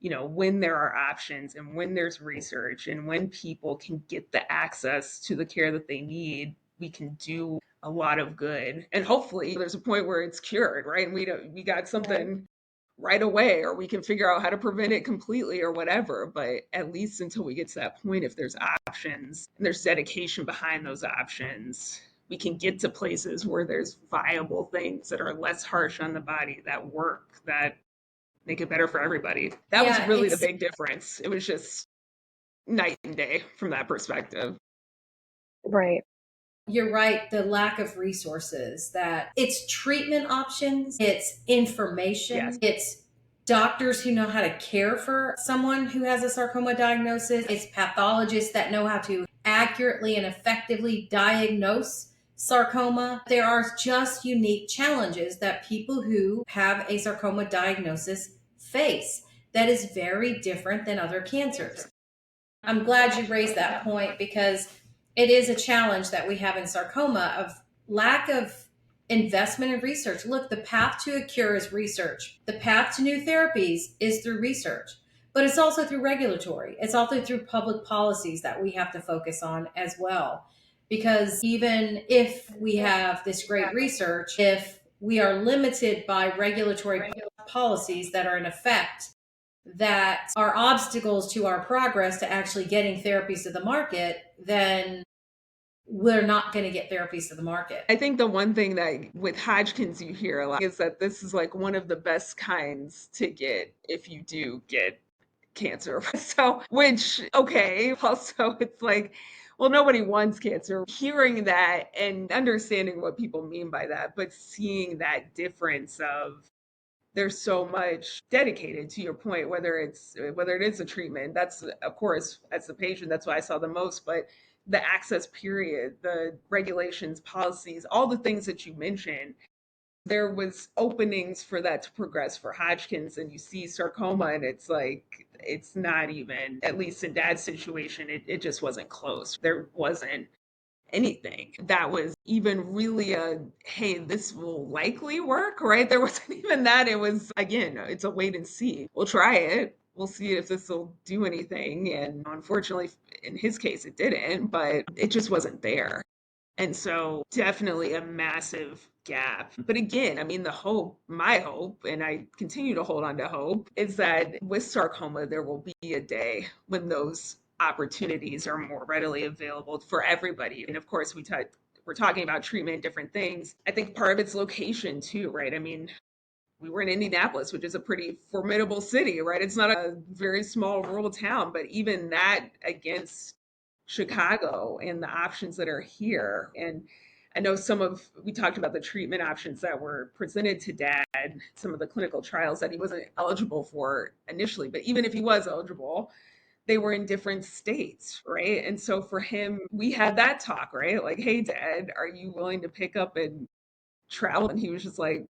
when there are options and when there's research and when people can get the access to the care that they need, we can do a lot of good. And hopefully there's a point where it's cured, right? And we got something right away, or we can figure out how to prevent it completely or whatever. But at least until we get to that point, if there's options and there's dedication behind those options, we can get to places where there's viable things that are less harsh on the body, that work, that make it better for everybody. That was really the big difference. It was just night and day from that perspective. Right. You're right. The lack of resources, that it's treatment options, it's information, Yes. it's doctors who know how to care for someone who has a sarcoma diagnosis, it's pathologists that know how to accurately and effectively diagnose sarcoma. There are just unique challenges that people who have a sarcoma diagnosis face that is very different than other cancers. I'm glad you raised that point, because it is a challenge that we have in sarcoma of lack of investment in research. Look, the path to a cure is research. The path to new therapies is through research, but it's also through regulatory. It's also through public policies that we have to focus on as well. Because even if we have this great research, if we are limited by regulatory policies that are in effect, that are obstacles to our progress to actually getting therapies to the market, then we're not going to get therapies to the market. I think the one thing that with Hodgkin's you hear a lot is that this is like one of the best kinds to get if you do get cancer. So, which, okay, also it's like, well, nobody wants cancer. Hearing that and understanding what people mean by that, but seeing that difference of, there's so much dedicated, to your point, whether it is a treatment. That's, of course, as the patient, that's what I saw the most. But the access period, the regulations, policies, all the things that you mentioned, there was openings for that to progress for Hodgkin's. And you see sarcoma, and it's like, it's not even, at least in Dad's situation, it just wasn't close. There wasn't anything that was even really a, hey, this will likely work, right? There wasn't even that. It was, again, it's a wait and see. We'll try it. We'll see if this will do anything. And unfortunately, in his case, it didn't, but it just wasn't there. And so definitely a massive gap. But again, I mean, my hope, and I continue to hold on to hope, is that with sarcoma, there will be a day when those opportunities are more readily available for everybody. And of course, we're talking about treatment, different things. I think part of it's location too, right? I mean, we were in Indianapolis, which is a pretty formidable city, right? It's not a very small rural town, but even that against Chicago and the options that are here. And I know we talked about the treatment options that were presented to Dad, some of the clinical trials that he wasn't eligible for initially, but even if he was eligible, they were in different states, right? And so for him, we had that talk, right? Like, hey, Dad, are you willing to pick up and travel? And he was just like,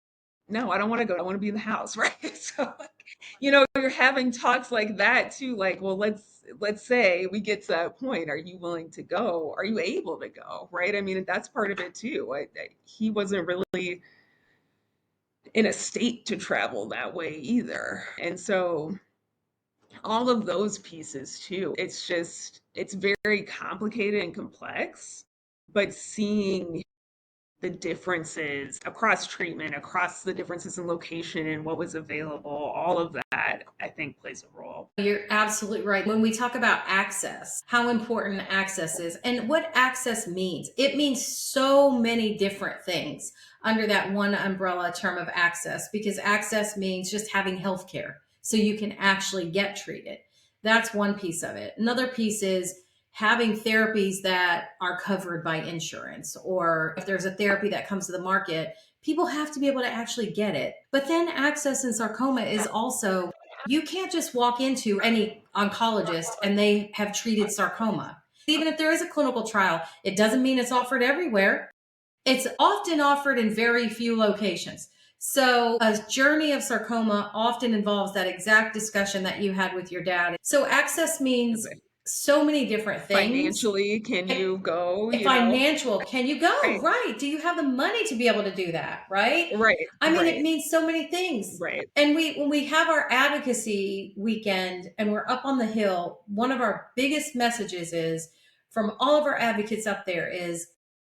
no, I don't want to go. I want to be in the house, right? So, like, you're having talks like that too. Like, well, let's say we get to that point. Are you willing to go? Are you able to go? Right? I mean, that's part of it too. He wasn't really in a state to travel that way either, and so all of those pieces too. It's very complicated and complex, but seeing the differences across treatment, across the differences in location and what was available, all of that, I think plays a role. You're absolutely right. When we talk about access, how important access is and what access means, it means so many different things under that one umbrella term of access, because access means just having health care so you can actually get treated. That's one piece of it. Another piece is having therapies that are covered by insurance, or if there's a therapy that comes to the market, people have to be able to actually get it. But then access in sarcoma is also, you can't just walk into any oncologist and they have treated sarcoma. Even if there is a clinical trial, it doesn't mean it's offered everywhere. It's often offered in very few locations. So a journey of sarcoma often involves that exact discussion that you had with your dad. So access means so many different things. Financially, can you go? Financial, can you go? Right. Right. Do you have the money to be able to do that? Right. Right. I mean, right. it means so many things. Right. And when we have our advocacy weekend and we're up on the Hill, one of our biggest messages is from all of our advocates up there is,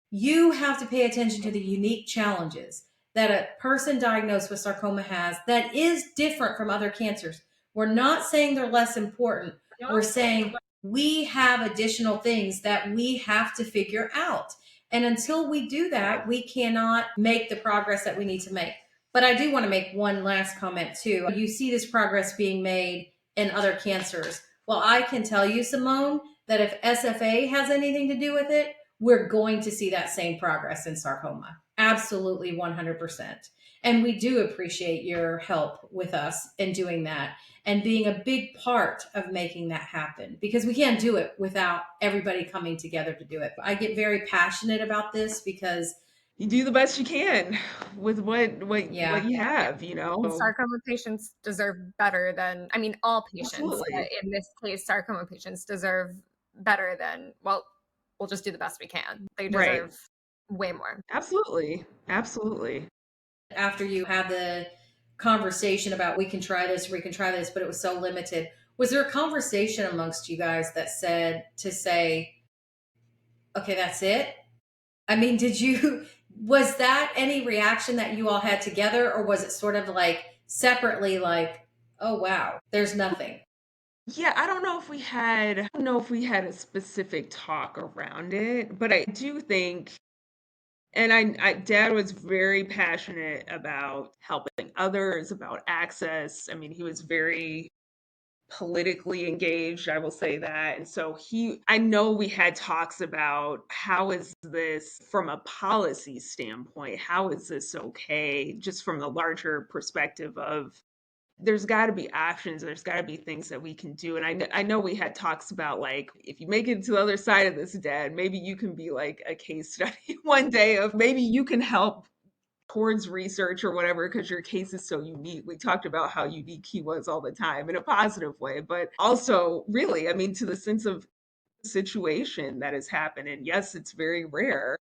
you have to pay attention to the unique challenges that a person diagnosed with sarcoma has that is different from other cancers. We're not saying they're less important. We're saying we have additional things that we have to figure out. And until we do that, we cannot make the progress that we need to make. But I do want to make one last comment too. You see this progress being made in other cancers. Well, I can tell you, Simone, that if SFA has anything to do with it, we're going to see that same progress in sarcoma. Absolutely 100%. And we do appreciate your help with us in doing that and being a big part of making that happen, because we can't do it without everybody coming together to do it. I get very passionate about this because you do the best you can with what you have, Sarcoma patients deserve better than, I mean, all patients, Absolutely. but in this case, sarcoma patients deserve better than, well, we'll just do the best we can. They deserve way more. Absolutely. Absolutely. After you had the conversation about we can try this, but it was so limited, was there a conversation amongst you guys that said to say, okay, that's it? I mean, was that any reaction that you all had together, or was it sort of like separately, like, oh wow, there's nothing? Yeah, I don't know if we had a specific talk around it, but I do think, and Dad was very passionate about helping others, about access. I mean, he was very politically engaged, I will say that. And so I know we had talks about, how is this from a policy standpoint? How is this okay? Just from the larger perspective of, there's got to be options. There's got to be things that we can do. And I know we had talks about, like, if you make it to the other side of this, Dad, maybe you can be like a case study one day of, maybe you can help towards research or whatever, because your case is so unique. We talked about how unique he was all the time in a positive way, but also really, I mean, to the sense of situation that has happened. And yes, it's very rare,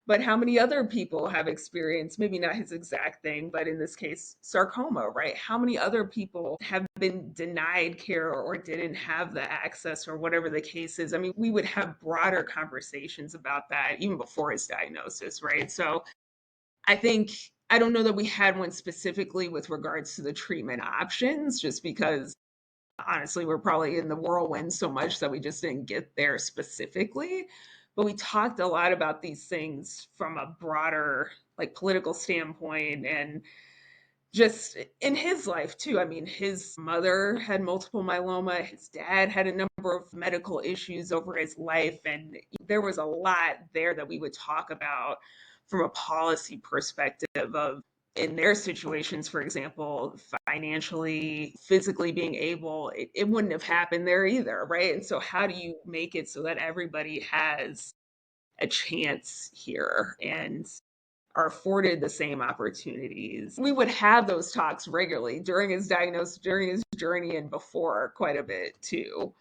but how many other people have experienced, maybe not his exact thing, but in this case, sarcoma, right? How many other people have been denied care or didn't have the access or whatever the case is? I mean, we would have broader conversations about that even before his diagnosis, right? So I don't know that we had one specifically with regards to the treatment options, just because honestly, we're probably in the whirlwind so much that we just didn't get there specifically. But we talked a lot about these things from a broader, like, political standpoint, and just in his life too. I mean, his mother had multiple myeloma, his dad had a number of medical issues over his life, and there was a lot there that we would talk about from a policy perspective of, in their situations, for example, financially, physically being able, it wouldn't have happened there either, right? And so how do you make it so that everybody has a chance here and are afforded the same opportunities? We would have those talks regularly during his diagnosis, during his journey, and before, quite a bit too,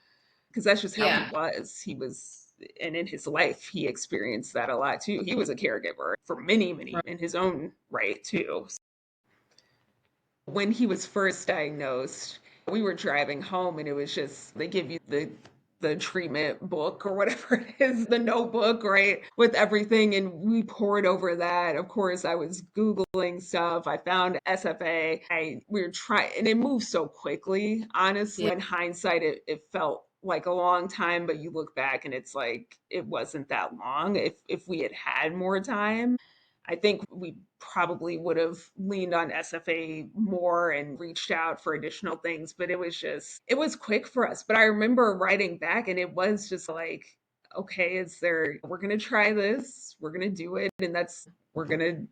because that's just how he Yeah. was. He was, and in his life, he experienced that a lot too. He was a caregiver for many, many Right. in his own right too. When he was first diagnosed, we were driving home and it was just, they give you the treatment book or whatever it is, the notebook, right, with everything. And we poured over that. Of course, I was Googling stuff. I found SFA. We were trying, and it moved so quickly. Honestly, Yeah. in hindsight, it felt like a long time, but you look back and it's like, it wasn't that long. If we had had more time, I think we probably would have leaned on SFA more and reached out for additional things, but it was quick for us. But I remember writing back and it was just like, okay, we're going to try this, we're going to do it, and we're going to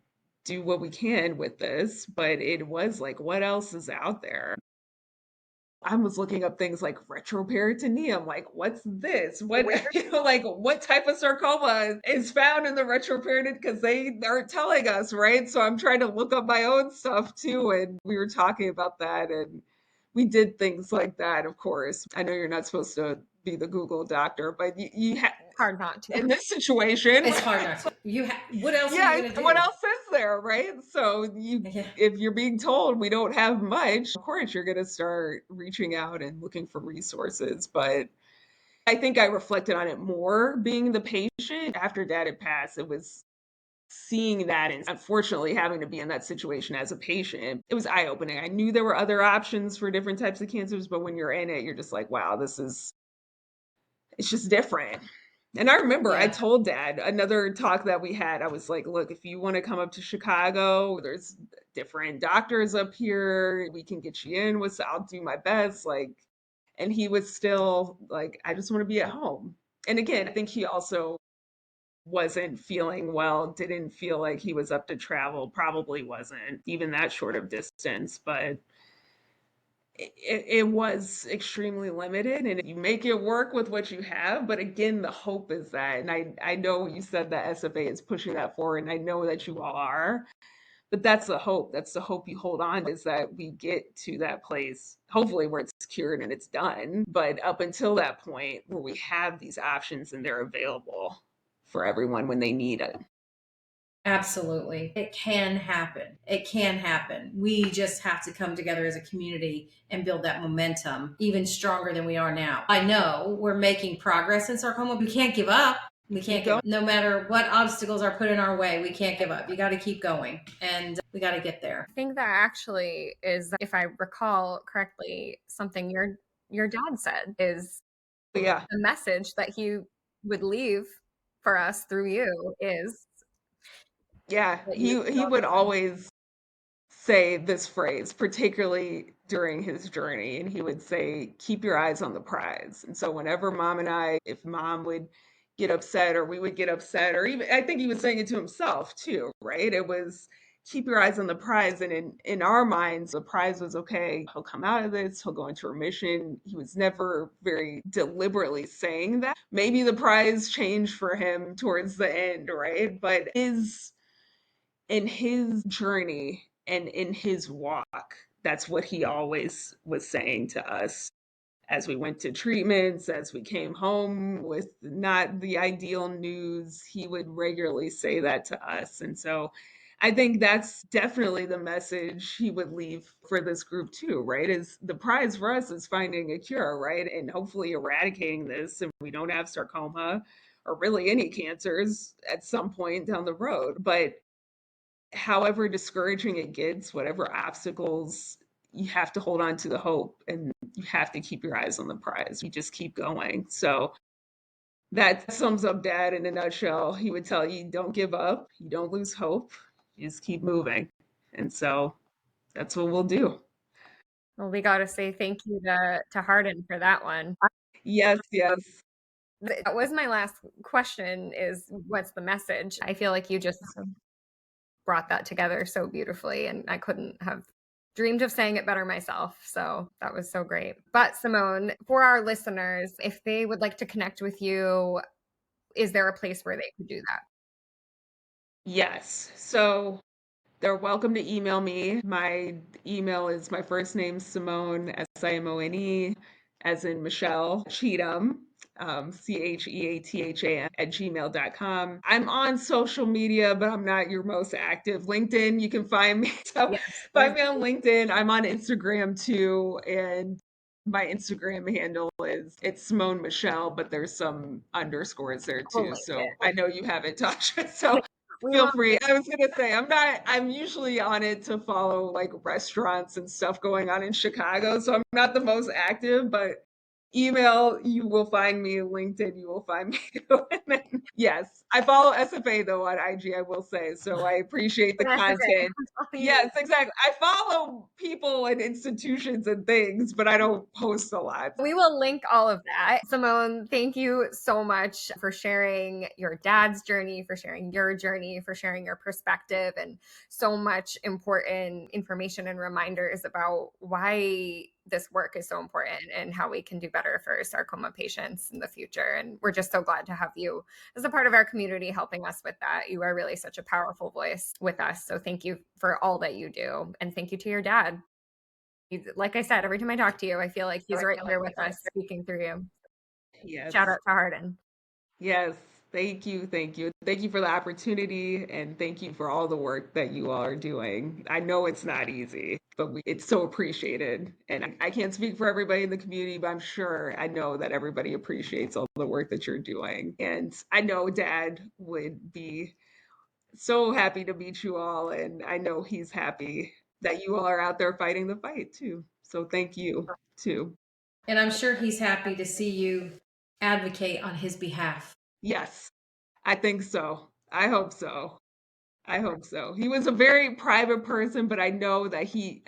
do what we can with this. But it was like, what else is out there? I was looking up things like retroperitoneum. Like, what's this? What, like, what type of sarcoma is found in the retroperitoneum? Because they aren't telling us, right? So I'm trying to look up my own stuff too. And we were talking about that, and we did things like that, of course. I know you're not supposed to be the Google doctor, but Hard not to. in this situation, It's hard not to. What else are you yeah, going to what do? else is there, right? So Yeah. if you're being told we don't have much, of course you're going to start reaching out and looking for resources. But I think I reflected on it more being the patient after Dad had passed. It was seeing that, and unfortunately having to be in that situation as a patient. It was eye-opening. I knew there were other options for different types of cancers, but when you're in it, you're just like, wow, it's just different. And I remember I Yeah. told Dad, another talk that we had, I was like, look, if you want to come up to Chicago, there's different doctors up here. We can get you in with, I'll do my best. Like, and he was still like, I just want to be at home. And again, I think he also wasn't feeling well, didn't feel like he was up to travel, probably wasn't even that short of distance, but it was extremely limited, and you make it work with what you have. But again, the hope is that, and I know you said that SFA is pushing that forward, and I know that you all are, but that's the hope you hold on to, is that we get to that place, hopefully, where it's cured and it's done. But up until that point where we have these options and they're available for everyone when they need it. Absolutely. It can happen. It can happen. We just have to come together as a community and build that momentum even stronger than we are now. I know we're making progress in sarcoma. We can't give up. We can't Keep give going. up. No matter what obstacles are put in our way, we can't give up. You got to keep going and we got to get there. I think that actually is, if I recall correctly, something your dad said is Yeah. the message that he would leave for us through you is Yeah, that you keep he would going. always say this phrase, particularly during his journey, and he would say, "Keep your eyes on the prize." And so whenever Mom and I, if Mom would get upset or we would get upset, or even I think he was saying it to himself too, right? It was, keep your eyes on the prize. And in our minds, the prize was, okay, he'll come out of this, he'll go into remission. He was never very deliberately saying that. Maybe the prize changed for him towards the end, right? But his in his journey and in his walk, that's what he always was saying to us as we went to treatments, as we came home with not the ideal news. He would regularly say that to us. And so I think that's definitely the message he would leave for this group too, right? Is the prize for us is finding a cure, right? And hopefully eradicating this, and we don't have sarcoma or really any cancers at some point down the road. But however discouraging it gets, whatever obstacles, you have to hold on to the hope and you have to keep your eyes on the prize. You just keep going. So that sums up Dad in a nutshell. He would tell you, don't give up, you don't lose hope, you just keep moving. And so that's what we'll do. Well, we got to say thank you to Hardin for that one. Yes, yes. That was my last question is what's the message? I feel like you just brought that together so beautifully, and I couldn't have dreamed of saying it better myself. So that was so great. But Simone, for our listeners, if they would like to connect with you, is there a place where they could do that? Yes. So they're welcome to email me. My email is my first name, Simone, Simone, as in Michelle, Cheatham, Cheathan at gmail.com. I'm on social media, but I'm not your most active. LinkedIn, you can find me. So Yes. find me on LinkedIn. I'm on Instagram too. And my Instagram handle is it's Simone Michelle, but there's some underscores there We'll too. link So it. I know you have it, Tasha. So We feel will free. I was gonna say I'm usually on it to follow like restaurants and stuff going on in Chicago. So I'm not the most active, but email, you will find me. LinkedIn, you will find me. And then, yes. I follow SFA though on IG, I will say. So I appreciate the content. Yes, exactly. I follow people and institutions and things, but I don't post a lot. We will link all of that. Simone, thank you so much for sharing your dad's journey, for sharing your journey, for sharing your perspective, and so much important information and reminders about why this work is so important and how we can do better for sarcoma patients in the future. And we're just so glad to have you as a part of our community helping us with that. You are really such a powerful voice with us. So thank you for all that you do. And thank you to your dad. Like I said, every time I talk to you, I feel like he's right here with us speaking through you. Yes. Shout out to Hardin. Yes. Thank you. Thank you. Thank you for the opportunity and thank you for all the work that you all are doing. I know it's not easy, but it's so appreciated. And I can't speak for everybody in the community, but I'm sure I know that everybody appreciates all the work that you're doing. And I know Dad would be so happy to meet you all. And I know he's happy that you all are out there fighting the fight too. So thank you too. And I'm sure he's happy to see you advocate on his behalf. Yes, I think so. I hope so. I hope so. He was a very private person, but I know that he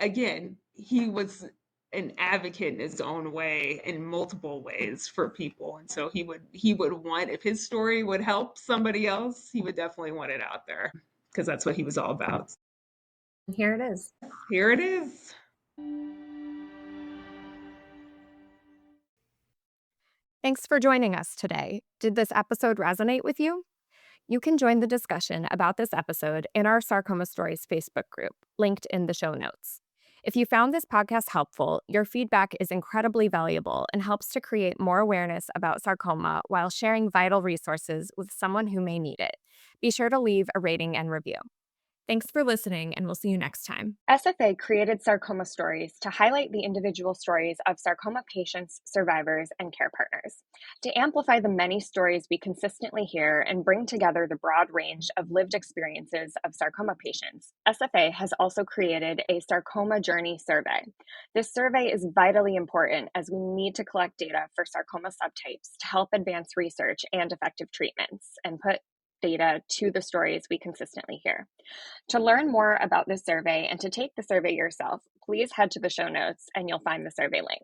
was an advocate in his own way, in multiple ways for people. And so he would want, if his story would help somebody else, he would definitely want it out there because that's what he was all about. Here it is. Here it is. Thanks for joining us today. Did this episode resonate with you? You can join the discussion about this episode in our Sarcoma Stories Facebook group, linked in the show notes. If you found this podcast helpful, your feedback is incredibly valuable and helps to create more awareness about sarcoma while sharing vital resources with someone who may need it. Be sure to leave a rating and review. Thanks for listening, and we'll see you next time. SFA created Sarcoma Stories to highlight the individual stories of sarcoma patients, survivors, and care partners. To amplify the many stories we consistently hear and bring together the broad range of lived experiences of sarcoma patients, SFA has also created a Sarcoma Journey Survey. This survey is vitally important as we need to collect data for sarcoma subtypes to help advance research and effective treatments and put data to the stories we consistently hear. To learn more about this survey and to take the survey yourself, please head to the show notes and you'll find the survey link.